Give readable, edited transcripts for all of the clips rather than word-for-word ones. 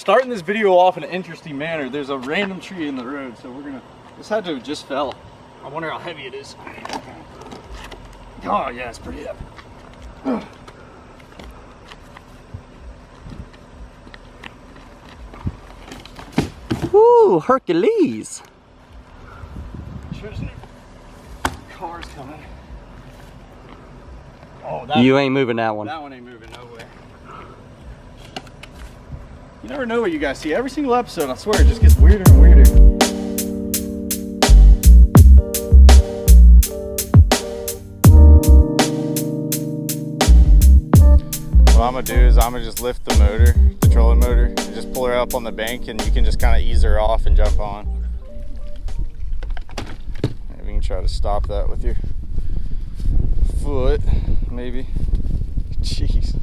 starting this video off in an interesting manner. There's a random tree in the road, so this had to have just fell. I wonder how heavy it is. Oh yeah, it's pretty heavy. Ooh, Hercules. Cars coming. Oh, you ain't moving that one. That one ain't moving nowhere. You never know what you guys see. Every single episode, I swear, it just gets weirder and weirder. What I'm gonna do is I'm gonna just lift the motor, the trolling motor, and just pull her up on the bank, and you can just kind of ease her off and jump on. Maybe you can try to stop that with your foot, maybe. Jeez.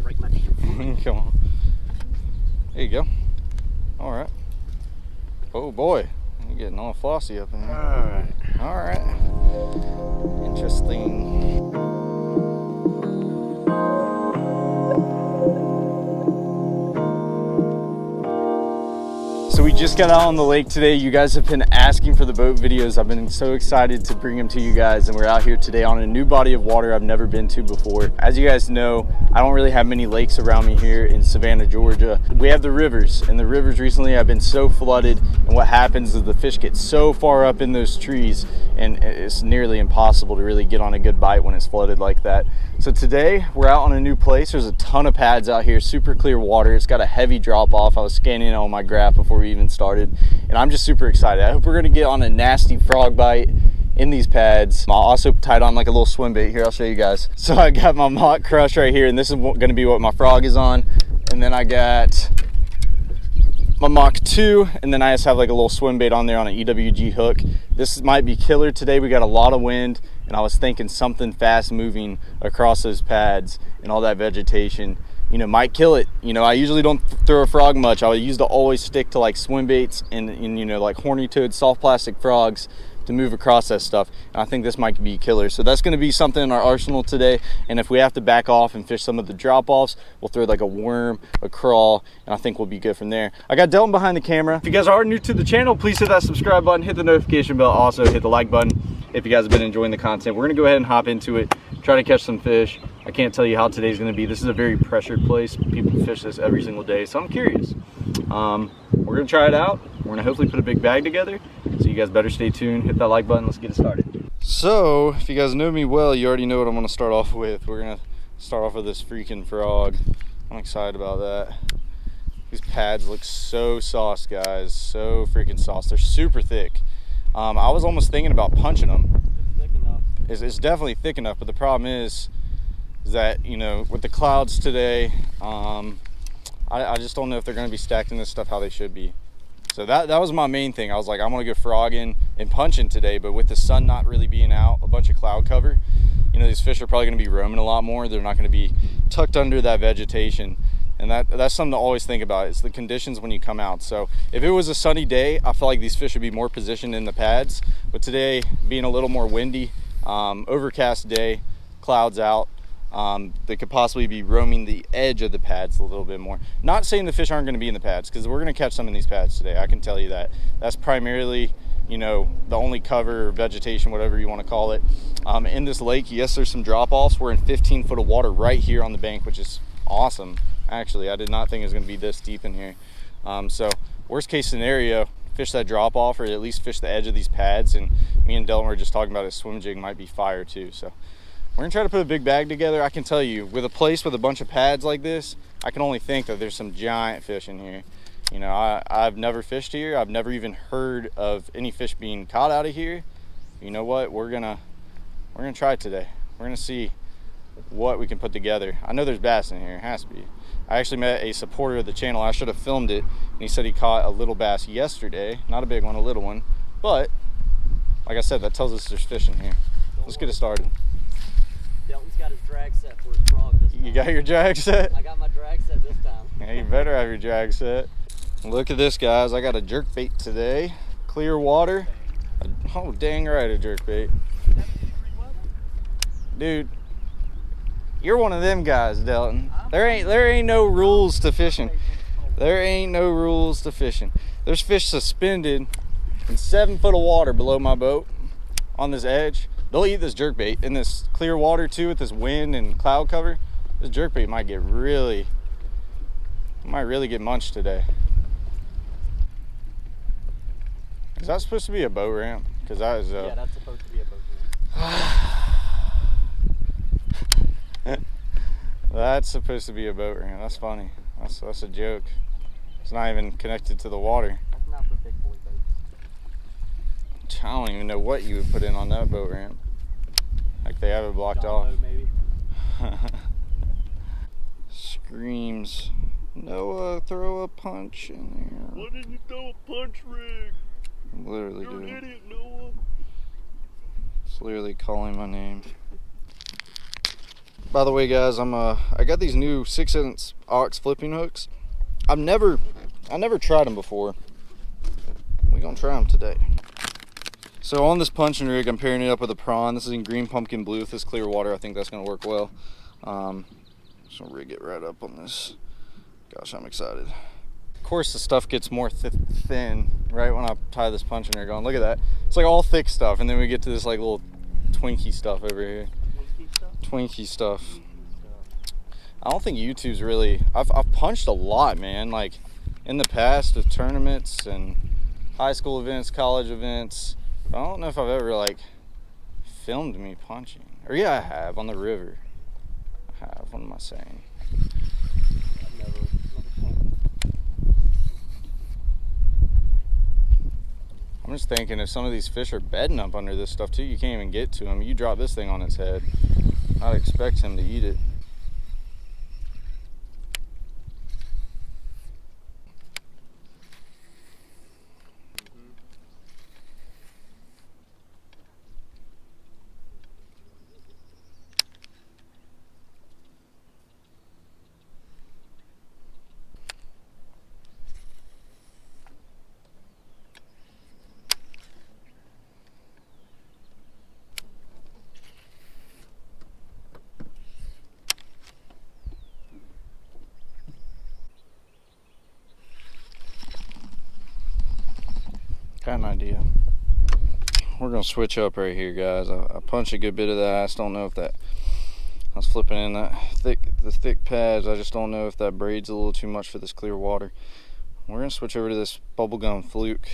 Break my damn foot. Come on. There you go. All right. Oh boy, you're getting all flossy up in there. All right. All right. Interesting. So we just got out on the lake today. You guys have been asking for the boat videos. I've been so excited to bring them to you guys, and we're out here today on a new body of water I've never been to before. As you guys know, I don't really have many lakes around me here in Savannah, Georgia. We have the rivers, and the rivers recently have been so flooded, and what happens is the fish get so far up in those trees, and it's nearly impossible to really get on a good bite when it's flooded like that. So today we're out on a new place. There's a ton of pads out here, super clear water. It's got a heavy drop off. I was scanning on my graph before we even started, and I'm just super excited. I hope we're gonna get on a nasty frog bite in these pads. I also tied on like a little swim bait here. I'll show you guys. So I got my mock crush right here, and this is gonna be what my frog is on. And then I got my Mach 2, and then I just have like a little swim bait on there on an EWG hook. This might be killer today. We got a lot of wind, and I was thinking something fast moving across those pads and all that vegetation, you know, might kill it. You know, I usually don't throw a frog much. I used to always stick to like swim baits and you know, like horny toad soft plastic frogs to move across that stuff, and I think this might be killer. So that's going to be something in our arsenal today, and if we have to back off and fish some of the drop-offs, we'll throw like a worm, a crawl, and I think we'll be good from there. I got Delton behind the camera. If you guys are new to the channel, please hit that subscribe button, hit the notification bell, also hit the like button if you guys have been enjoying the content. We're going to go ahead and hop into it, try to catch some fish. I can't tell you how today's going to be. This is a very pressured place. People fish this every single day, so I'm curious. We're going to try it out. We're going to hopefully put a big bag together. So you guys better stay tuned, hit that like button, let's get it started. So, if you guys know me well, you already know what I'm gonna start off with. We're gonna start off with this freaking frog. I'm excited about that. These pads look so sauce, guys, so freaking sauce. They're super thick. I was almost thinking about punching them. It's thick enough. It's definitely thick enough, but the problem is that, you know, with the clouds today, I just don't know if they're gonna be stacking this stuff how they should be. So that was my main thing. I was like, I'm gonna go frogging and punching today, but with the sun not really being out, a bunch of cloud cover, you know, these fish are probably gonna be roaming a lot more. They're not gonna be tucked under that vegetation. And that's something to always think about. It's the conditions when you come out. So if it was a sunny day, I feel like these fish would be more positioned in the pads. But today, being a little more windy, overcast day, clouds out, they could possibly be roaming the edge of the pads a little bit more. Not saying the fish aren't going to be in the pads, because we're going to catch some in these pads today. I can tell you that. That's primarily, you know, the only cover or vegetation, whatever you want to call it. In this lake, yes, there's some drop-offs. We're in 15 foot of water right here on the bank, which is awesome. Actually, I did not think it was going to be this deep in here. So worst case scenario, fish that drop-off, or at least fish the edge of these pads. And me and Delton were just talking about a swim jig might be fire too. So we're gonna try to put a big bag together. I can tell you, with a place with a bunch of pads like this, I can only think that there's some giant fish in here. You know, I've never fished here. I've never even heard of any fish being caught out of here. You know what? We're gonna try it today. We're gonna see what we can put together. I know there's bass in here. It has to be. I actually met a supporter of the channel. I should have filmed it, and he said he caught a little bass yesterday. Not a big one, a little one. But like I said, that tells us there's fish in here. Let's get it started. Delton's got his drag set for his frog this time. You got your drag set? I got my drag set this time. Yeah, you better have your drag set. Look at this, guys. I got a jerk bait today. Clear water. Oh, dang right, a jerk bait. Dude, you're one of them guys, Delton. There ain't no rules to fishing. There ain't no rules to fishing. There's fish suspended in 7 foot of water below my boat on this edge. They'll eat this jerkbait in this clear water too with this wind and cloud cover. This jerkbait might really get munched today. Is that supposed to be a boat ramp? Because that is yeah, that's supposed to be a boat ramp. That's supposed to be a boat ramp. That's funny. That's a joke. It's not even connected to the water. That's not for big boy boats. I don't even know what you would put in on that boat ramp. Like they have it blocked off. Boat, maybe. Screams, Noah, throw a punch in there. Why didn't you throw a punch rig? I'm literally You're doing. an idiot, Noah. It's literally calling my name. By the way, guys, I got these new 6-inch ox flipping hooks. I never tried them before. We're gonna try them today. So on this punching rig, I'm pairing it up with a prawn. This is in green pumpkin blue with this clear water. I think that's gonna work well. Just gonna rig it right up on this. Gosh, I'm excited. Of course, the stuff gets more thin right when I tie this punching rig on. Look at that. It's like all thick stuff, and then we get to this like little Twinkie stuff over here. Twinkie stuff. I don't think YouTube's really. I've punched a lot, man. Like in the past with tournaments and high school events, college events. I don't know if I've ever like filmed me punching. Or yeah, I have on the river. I have. What am I saying? I've never punched. I'm just thinking if some of these fish are bedding up under this stuff too, you can't even get to them. You drop this thing on its head, I'd expect him to eat it. Got an idea. We're gonna switch up right here, guys. I punched a good bit of that. I just don't know if that. I was flipping in the thick pads. I just don't know if that braid's a little too much for this clear water. We're gonna switch over to this bubblegum fluke,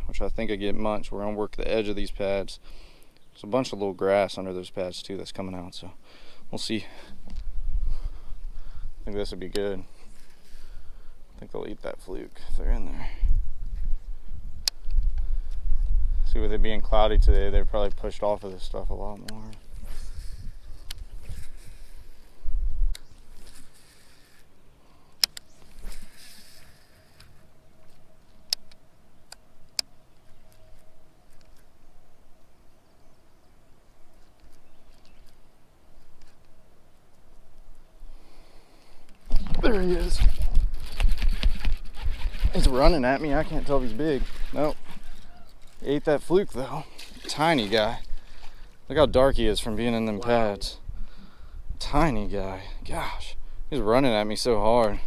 which I think I get munched. We're gonna work the edge of these pads. There's a bunch of little grass under those pads too that's coming out, so we'll see. I think this would be good. I think they'll eat that fluke if they're in there. See, with it being cloudy today, they're probably pushed off of this stuff a lot more. There he is. He's running at me. I can't tell if he's big. Nope. He ate that fluke though. Tiny guy. Look how dark he is from being in them pads. Tiny guy. Gosh. He's running at me so hard.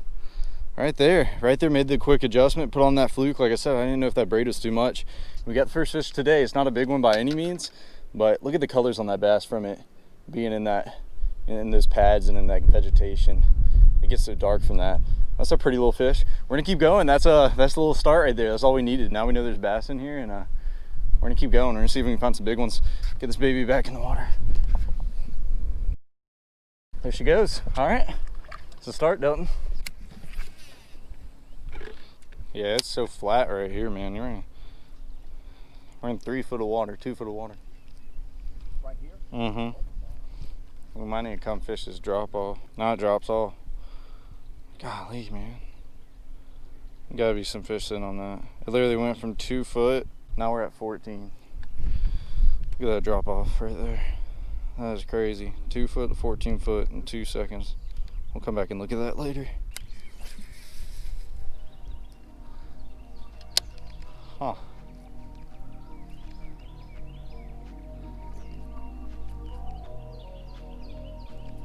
Right there made the quick adjustment, put on that fluke. Like I said, I didn't know if that braid was too much. We got the first fish today. It's not a big one by any means, but look at the colors on that bass from it being in those pads and in that vegetation. It gets so dark from that. That's a pretty little fish. We're gonna keep going. That's a little start right there. That's all we needed. Now we know there's bass in here, and we're gonna keep going. We're gonna see if we can find some big ones. Get this baby back in the water. There she goes. All right, it's a start, Delton. Yeah, it's so flat right here, man. We're in 3 foot of water, 2 foot of water. Right here? Mm-hmm. We might need to come fish this drop off. Now it drops off. Golly, man. Gotta be some fish sitting on that. It literally went from 2 foot, now we're at 14. Look at that drop off right there. That is crazy. 2 foot to 14 foot in 2 seconds. We'll come back and look at that later. Huh.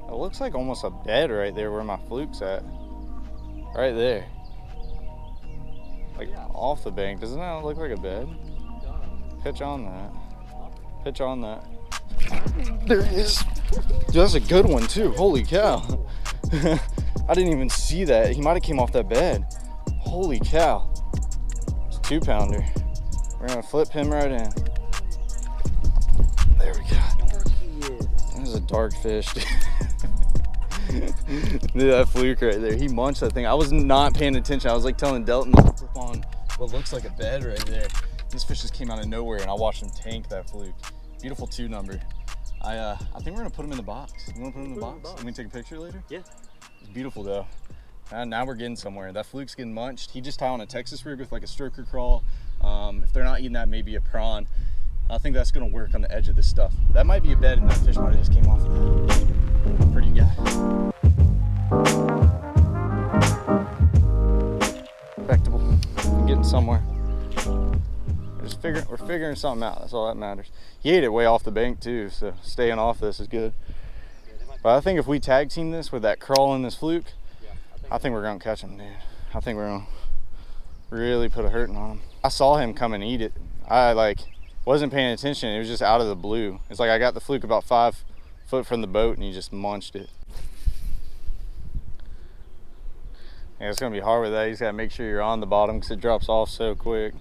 It looks like almost a bed right there where my fluke's at. Right there. Like off the bank. Doesn't that look like a bed? Pitch on that. Pitch on that. There he is. Dude, that's a good one too. Holy cow. I didn't even see that. He might have came off that bed. Holy cow. It's a 2-pounder. We're gonna flip him right in. There we go. That was a dark fish, dude. Dude, that fluke right there. He munched that thing. I was not paying attention. I was like telling Delton to flip on what looks like a bed right there. This fish just came out of nowhere and I watched him tank that fluke. Beautiful 2 number. I think we're gonna put him in the box. You wanna put him in the box? Can we take a picture later? Yeah. It's beautiful though. And now we're getting somewhere. That fluke's getting munched. He just tied on a Texas rig with like a stroker crawl. If they're not eating that, maybe a prawn. I think that's gonna work on the edge of this stuff. That might be a bed and that fish might have just came off of that. Pretty guy. Respectable. I'm getting somewhere. We're figuring something out. That's all that matters. He ate it way off the bank too, so staying off this is good. But I think if we tag team this with that crawl and this fluke, I think we're gonna catch him, dude. I think we're gonna really put a hurting on him. I saw him come and eat it. I like wasn't paying attention. It was just out of the blue. It's like I got the fluke about 5 foot from the boat and he just munched it. Yeah, it's gonna be hard with that. You just gotta make sure you're on the bottom because it drops off so quick.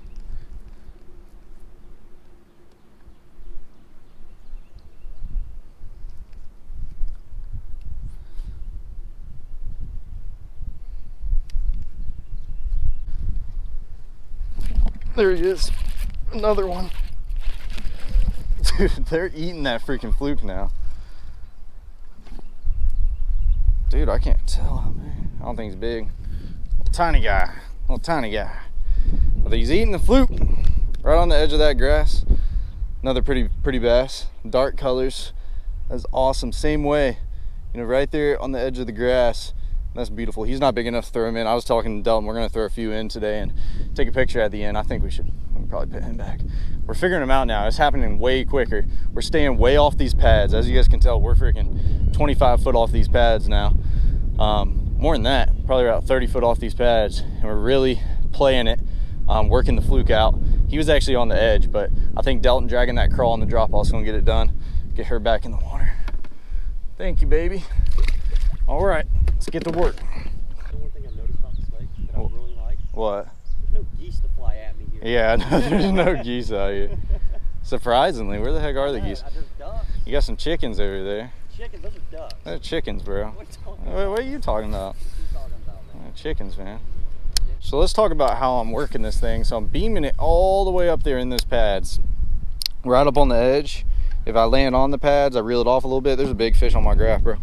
There he is, another one. Dude, they're eating that freaking fluke now. Dude, I can't tell. I don't think he's big. Little tiny guy, little tiny guy. But he's eating the fluke right on the edge of that grass. Another pretty bass, dark colors. That's awesome. Same way, you know, right there on the edge of the grass. That's beautiful. He's not big enough to throw him in. I was talking to Delton, we're gonna throw a few in today and take a picture at the end. I think we can probably put him back. We're figuring him out now. It's happening way quicker. We're staying way off these pads. As you guys can tell, we're freaking 25 foot off these pads now. More than that, probably about 30 foot off these pads. And we're really playing it, working the fluke out. He was actually on the edge, but I think Delton dragging that crawl on the drop off is gonna get it done. Get her back in the water. Thank you, baby. All right, let's get to work. One thing I noticed about this lake that I really like. What? There's no geese to fly at me here. Yeah, no, there's no geese out here. Surprisingly, where the heck are the geese? There's ducks. You got some chickens over there. Chickens, those are ducks. They're chickens, bro. What are you talking about? What are you talking about, man? Chickens, man. So let's talk about how I'm working this thing. So I'm beaming it all the way up there in those pads. Right up on the edge. If I land on the pads, I reel it off a little bit. There's a big fish on my graph, bro.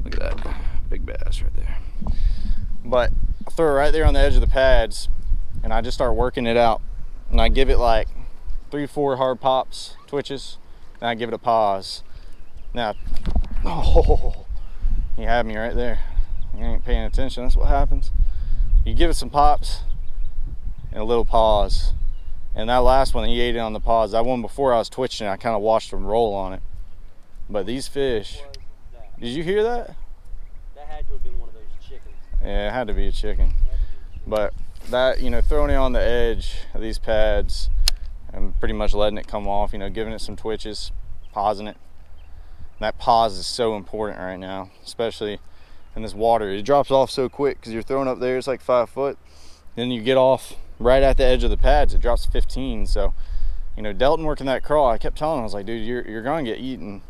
Look at that. Big bass right there. But I throw it right there on the edge of the pads and I just start working it out. And I give it like 3-4 hard pops, twitches, then I give it a pause. Now, oh, you had me right there. You ain't paying attention, that's what happens. You give it some pops and a little pause. And that last one, he ate it on the pause. That one before I was twitching, I kind of watched him roll on it. But these fish, did you hear that? That had to have been one of those chickens. Yeah, it had to be a chicken. But that, you know, throwing it on the edge of these pads and pretty much letting it come off, you know, giving it some twitches, pausing it. And that pause is so important right now, especially in this water. It drops off so quick because you're throwing up there, it's like 5 foot. Then you get off right at the edge of the pads, it drops 15. So, you know, Delton working that crawl, I kept telling him, I was like, dude, you're gonna get eaten.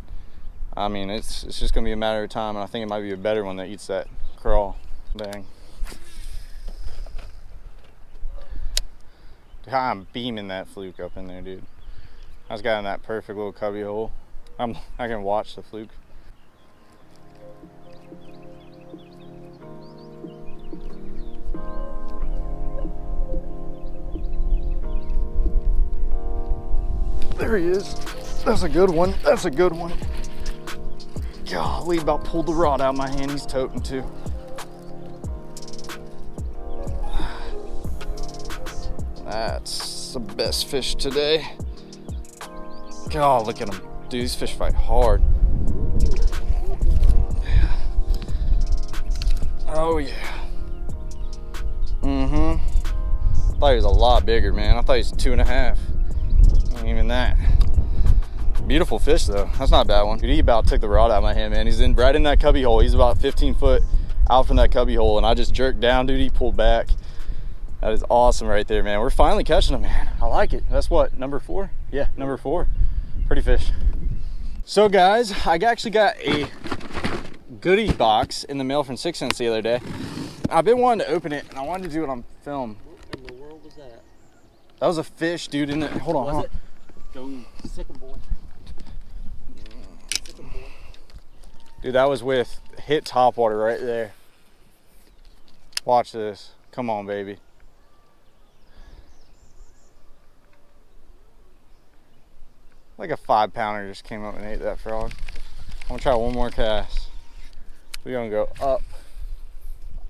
I mean, it's just gonna be a matter of time, and I think it might be a better one that eats that crawl. Dang. I'm beaming that fluke up in there, dude. I just got in that perfect little cubby hole. I can watch the fluke. There he is. That's a good one. That's a good one. Golly, about pulled the rod out of my hand. He's toting too. That's the best fish today. God, look at him. Dude, these fish fight hard. Yeah. Oh yeah. thought he was a lot bigger, man. I thought he was 2.5. Ain't even that. Beautiful fish though. That's not a bad one. Dude, he about took the rod out of my hand, man. He's in right in that cubby hole. He's about 15 foot out from that cubby hole, and I just jerked down, dude. He pulled back. That is awesome right there, man. We're finally catching them, man. I like it. That's what, number 4? Yeah, number 4. Pretty fish. So guys, I actually got a goodie box in the mail from 6 Cents the other day. I've been wanting to open it, and I wanted to do it on film. What in the world was that? That was a fish, dude. In it. Hold on. Was it? Go sick 'em, boy. Sick 'em, boy. Dude, that was with hit topwater right there. Watch this. Come on, baby. Like a 5-pounder just came up and ate that frog. I'm gonna try one more cast. We're gonna go up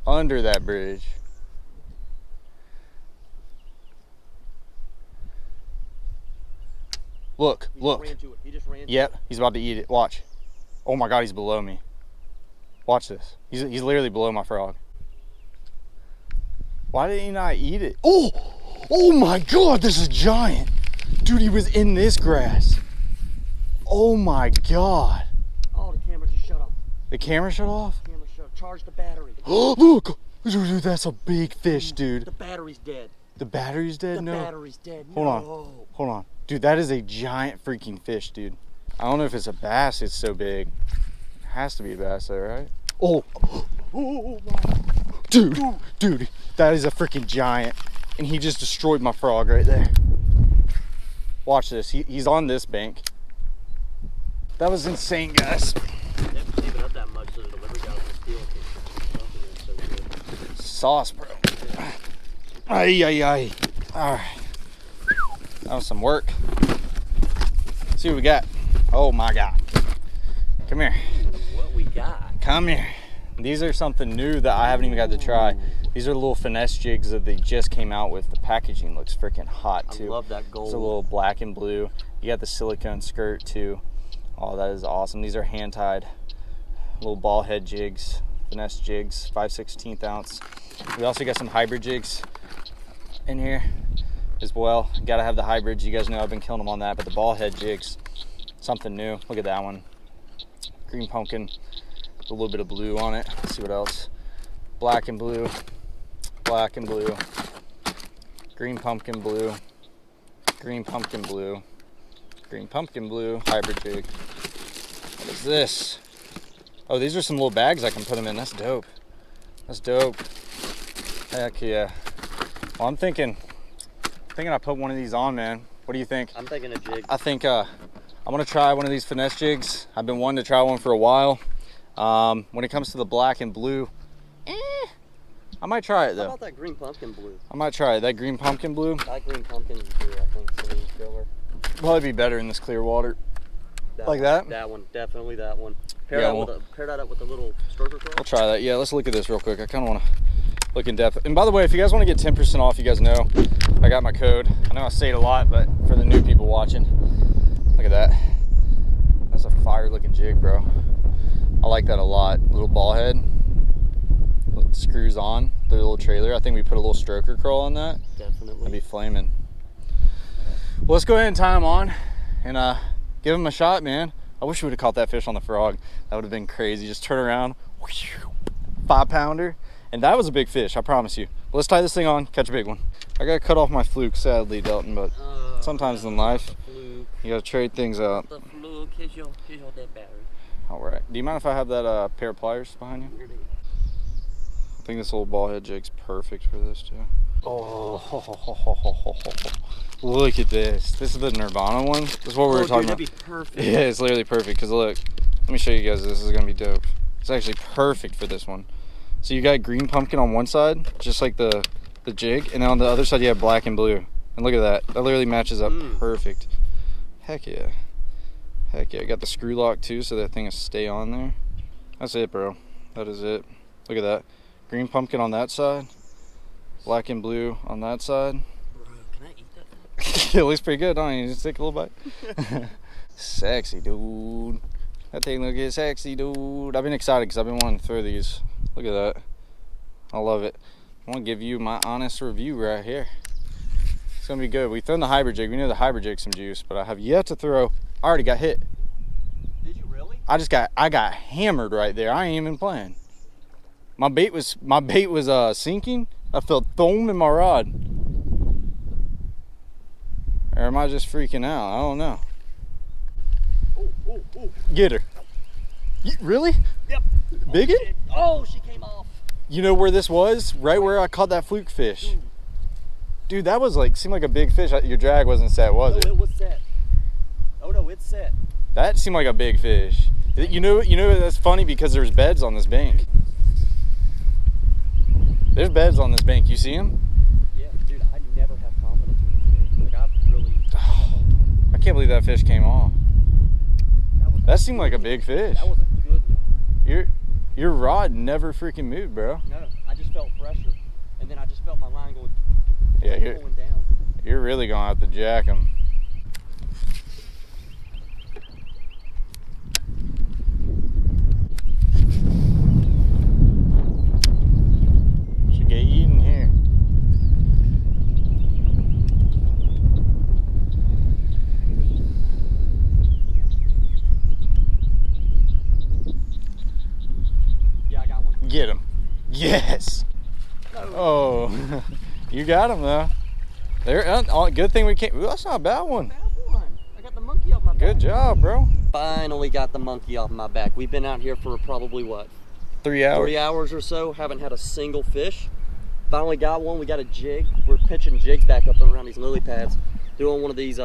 under that bridge. Look, look. He just ran to it. Yep, he's about to eat it. Watch. Oh my God, he's below me. Watch this. He's literally below my frog. Why did he not eat it? Oh! Oh my God, this is giant. Dude, he was in this grass. Oh my God. Oh, the camera just shut off. The camera shut off? The camera shut. Charge the battery. Oh, look! Dude, that's a big fish, dude. The battery's dead. The battery's dead? The No. battery's dead. Hold No. on. Hold on. Dude, that is a giant freaking fish, dude. I don't know if it's a bass, it's so big. It has to be a bass though, right? Oh! Oh my. Dude, that is a freaking giant. And he just destroyed my frog right there. Watch this. He's on this bank. That was insane, guys. They have to save it up that much so the delivery guys will steal it. So good. Sauce, bro. Ay, ay, ay. All right. That was some work. Let's see what we got. Oh my God. Come here. What we got? Come here. These are something new that I haven't even got to try. These are little finesse jigs that they just came out with. The packaging looks freaking hot too. I love that gold. It's a little black and blue. You got the silicone skirt too. Oh, that is awesome. These are hand tied little ball head jigs, finesse jigs, 5/16 ounce. We also got some hybrid jigs in here as well. Gotta have the hybrids. You guys know I've been killing them on that, but the ball head jigs, something new. Look at that one. Green pumpkin, a little bit of blue on it. Let's see what else. Black and blue, black and blue, green pumpkin blue, green pumpkin blue, green pumpkin blue, hybrid jig. What is this? Oh, these are some little bags I can put them in. That's dope. That's dope. Heck yeah. Well, I'm thinking I put one of these on, man. What do you think? I'm thinking a jig. I think I'm gonna try one of these finesse jigs. I've been wanting to try one for a while. When it comes to the black and blue, I might try it though. How about that green pumpkin blue? I might try it. That green pumpkin blue. That green pumpkin blue, I think, is really killer. Probably be better in this clear water. Like one, that? That one, definitely that one. Pair Yeah, that up with a little stroker curl. We'll try that. Yeah, let's look at this real quick. I kind of want to look in depth. And by the way, if you guys want to get 10% off, you guys know I got my code. I know I say it a lot, but for the new people watching, look at that. That's a fire looking jig, bro. I like that a lot. Little ball head. It screws on the little trailer. I think we put a little stroker curl on that. Definitely. That'd be flaming. Well, let's go ahead and tie him on and give him a shot, man. I wish we would have caught that fish on the frog. That would have been crazy. Just turn around, 5-pounder. And that was a big fish, I promise you. But let's tie this thing on, catch a big one. I gotta cut off my fluke, sadly, Delton, but sometimes in life, you gotta trade things out. The fluke, here's your dead battery. All right. Do you mind if I have that pair of pliers behind you? I think this little ball head jig's perfect for this too. Oh, look at this. This is the Nirvana one. This is what we were talking about. That'd be perfect. Yeah, it's literally perfect. Cause look, let me show you guys. This is gonna be dope. It's actually perfect for this one. So you got green pumpkin on one side, just like the jig, and then on the other side you have black and blue. And look at that. That literally matches up perfect. Heck yeah. Heck yeah. Got the screw lock too, so that thing will stay on there. That's it, bro. That is it. Look at that. Green pumpkin on that side, black and blue on that side. Bro, can I eat that? It looks pretty good, don't you? Just take a little bite. Sexy, dude. That thing looks sexy, dude. I've been excited because I've been wanting to throw these. Look at that. I love it. I want to give you my honest review right here. gonna be good. We thrown the hybrid jig. We know the hybrid jig's some juice, but I have yet to throw. I already got hit. Did you really? I got hammered right there. I ain't even playing. My bait was sinking. I felt foam in my rod. Or am I just freaking out? I don't know. Oh. Get her. Really? Yep. Bigot? Oh, she came off. You know where this was? Right where I caught that fluke fish. Dude, that was like, seemed like a big fish. Your drag wasn't set, was it? No, it was set. Oh no, it's set. That seemed like a big fish. You know that's funny because there's beds on this bank. There's beds on this bank. You see them? Yeah, dude, I never have confidence in this fish. Like, I really... I can't believe that fish came off. That seemed like a big fish. That was a good one. Your rod never freaking moved, bro. No, I just felt pressure. And then I just felt my line going... Yeah, going down. You're really going to have to jack him. Should get eaten here. Yeah, I got one. Get him. Yes. No. Oh, you got him though. There. Good thing we can't. Ooh, that's not a bad one. Bad one. I got the monkey off my back. Good job, bro. Finally got the monkey off my back. We've been out here for probably what? 3 hours. 3 hours or so. Haven't had a single fish. Finally got one. We got a jig. We're pitching jigs back up around these lily pads. Doing one of these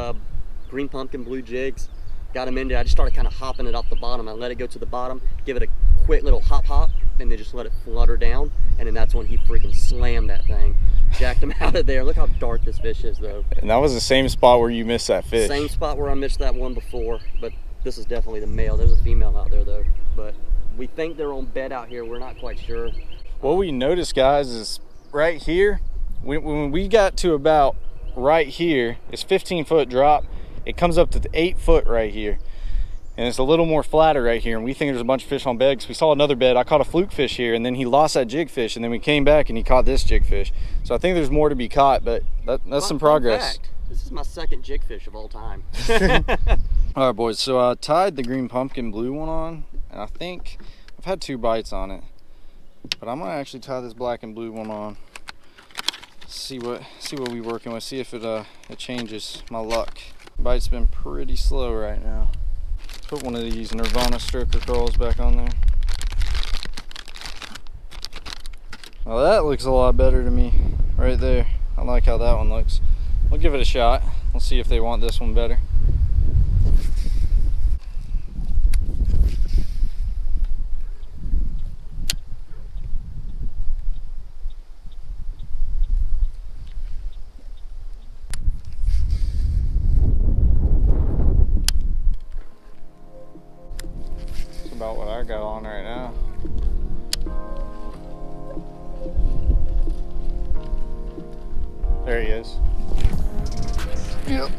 green pumpkin blue jigs. Got him in there. I just started kind of hopping it off the bottom. I let it go to the bottom, give it a quick little hop, and then just let it flutter down. And then that's when he freaking slammed that thing. Jacked him out of there. Look how dark this fish is though. And that was the same spot where you missed that fish. Same spot where I missed that one before, but this is definitely the male. There's a female out there though. But we think they're on bed out here. We're not quite sure. What we noticed, guys, is right here, when we got to about right here, it's 15-foot drop. It comes up to 8 foot right here. And it's a little more flatter right here, and we think there's a bunch of fish on bed because we saw another bed. I caught a fluke fish here, and then he lost that jig fish, and then we came back and he caught this jig fish. So I think there's more to be caught, but that's some progress. Fact, this is my second jig fish of all time. All right, boys, so I tied the green pumpkin blue one on, and I think I've had 2 bites on it, but I'm gonna actually tie this black and blue one on. See what we working with, see if it changes my luck. Bite's been pretty slow right now. Put one of these Nirvana stroker curls back on there. Well, that looks a lot better to me right there. I like how that one looks. We'll give it a shot. We'll see if they want this one better. About what I got on right now. There he is. Yep.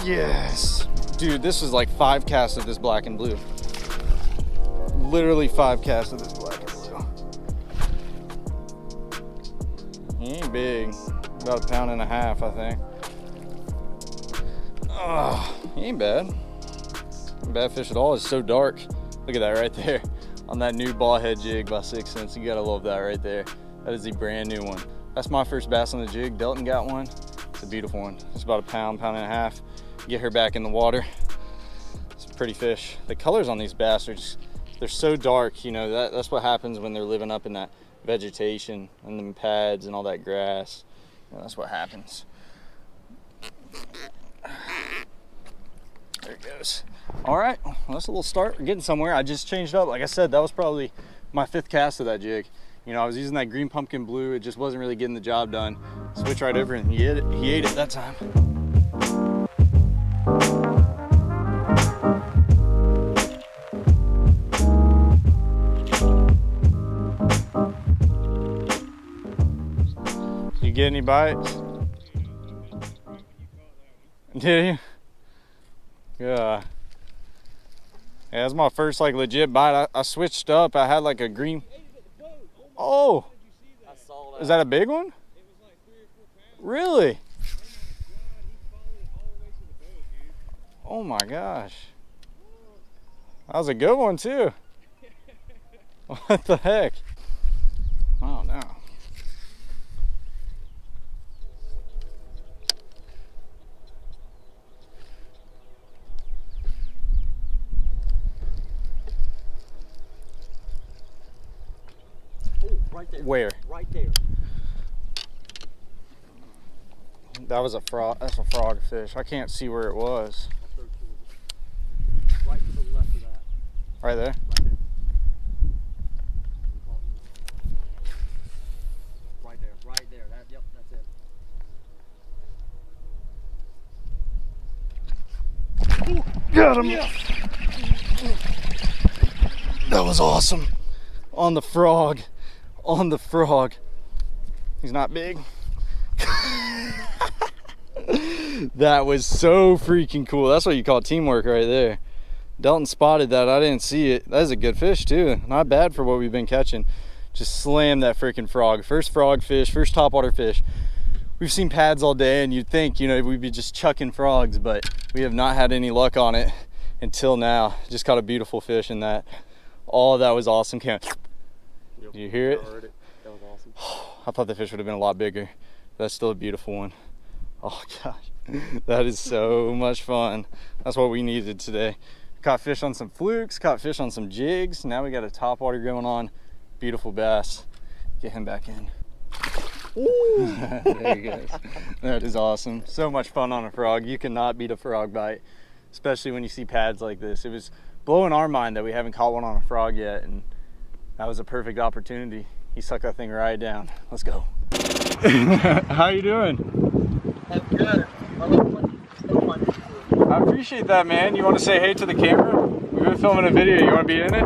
Yes. Dude, this was like 5 casts of this black and blue. Literally 5 casts of this black and blue. He ain't big. About 1.5 pounds, I think. Oh, he ain't bad. Bad fish at all. It's so dark. Look at that right there on that new ball head jig by 6 cents. You gotta love that right there. That is the brand new one. That's my first bass on the jig. Delton got one. It's a beautiful one. It's about 1.5 pounds. Get her back in the water. It's a pretty fish. The colors on these bastards, they're so dark. You know, that's what happens when they're living up in that vegetation and them pads and all that grass. You know, that's what happens. There it goes. All right, well, that's a little start. We're getting somewhere. I just changed up. Like I said, that was probably my 5th cast of that jig. You know, I was using that green pumpkin blue. It just wasn't really getting the job done. Switch right over and he ate it that time. You get any bites? Did you? Yeah. Yeah, that's my first like legit bite. I switched up. I had like a green. Oh, I saw that. Is that a big one? It was like Really? Oh my gosh. That was a good one too. What the heck? Oh no. Oh, right there. Where? Right there. That was a frog. That's a frog fish. I can't see where it was. I'll throw two of them. Right to the left of that. Right there? Right there. Right there. Right there. That, yep, that's it. Got him. Yeah. That was awesome. On the frog. On the frog. He's not big. That was so freaking cool. That's what you call teamwork right there. Dalton spotted that. I didn't see it. That is a good fish too. Not bad for what we've been catching. Just slammed that freaking frog. First frog fish, first topwater fish. We've seen pads all day and you'd think, you know, we'd be just chucking frogs, but we have not had any luck on it until now. Just caught a beautiful fish in that. Oh, that was awesome. Did you hear it? I heard it. That was awesome. I thought the fish would have been a lot bigger. That's still a beautiful one. Oh gosh, that is so much fun. That's what we needed today. Caught fish on some flukes, caught fish on some jigs. Now we got a topwater going on. Beautiful bass. Get him back in. Ooh. There he goes. That is awesome. So much fun on a frog. You cannot beat a frog bite, especially when you see pads like this. It was blowing our mind that we haven't caught one on a frog yet, and that was a perfect opportunity. He sucked that thing right down. Let's go. How you doing? I'm good. I appreciate that, man. You want to say hey to the camera? We've been filming a video. You want to be in it?